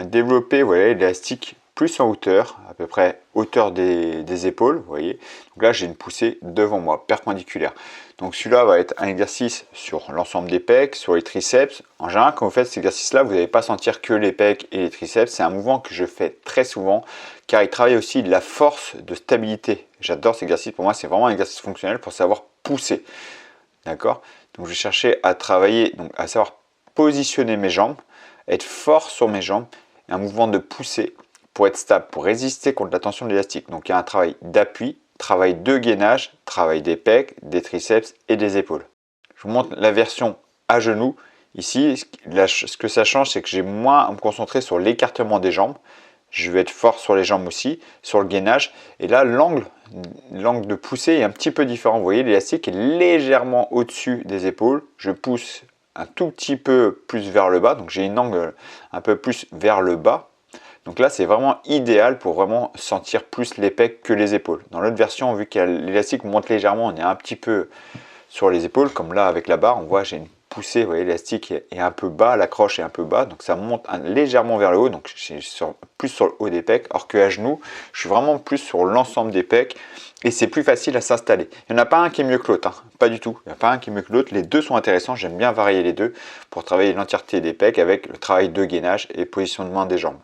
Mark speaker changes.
Speaker 1: développer, vous voyez, l'élastique plus en hauteur, à peu près hauteur des épaules, vous voyez. Donc là, j'ai une poussée devant moi, perpendiculaire. Donc celui-là va être un exercice sur l'ensemble des pecs, sur les triceps. En général, quand vous faites cet exercice-là, vous n'allez pas sentir que les pecs et les triceps. C'est un mouvement que je fais très souvent, car il travaille aussi de la force de stabilité. J'adore cet exercice. Pour moi, c'est vraiment un exercice fonctionnel pour savoir pousser. D'accord? Donc je vais chercher à travailler, donc à savoir positionner mes jambes, être fort sur mes jambes, et un mouvement de poussée pour être stable, pour résister contre la tension de l'élastique. Donc il y a un travail d'appui, travail de gainage, travail des pecs, des triceps et des épaules. Je vous montre la version à genoux. Ici, ce que ça change, c'est que j'ai moins à me concentrer sur l'écartement des jambes. Je vais être fort sur les jambes aussi, sur le gainage. Et là, l'angle de poussée est un petit peu différent. Vous voyez, l'élastique est légèrement au-dessus des épaules. Je pousse un tout petit peu plus vers le bas. Donc j'ai une angle un peu plus vers le bas. Donc là, c'est vraiment idéal pour vraiment sentir plus les pecs que les épaules. Dans l'autre version, vu que l'élastique monte légèrement, on est un petit peu sur les épaules. Comme là, avec la barre, on voit j'ai une poussée, vous voyez, l'élastique est un peu bas, l'accroche est un peu bas. Donc ça monte légèrement vers le haut. Donc je suis plus sur le haut des pecs. Alors qu'à genoux, je suis vraiment plus sur l'ensemble des pecs. Et c'est plus facile à s'installer. Il n'y en a pas un qui est mieux que l'autre, hein. Pas du tout. Il n'y en a pas un qui est mieux que l'autre. Les deux sont intéressants. J'aime bien varier les deux pour travailler l'entièreté des pecs avec le travail de gainage et positionnement des jambes.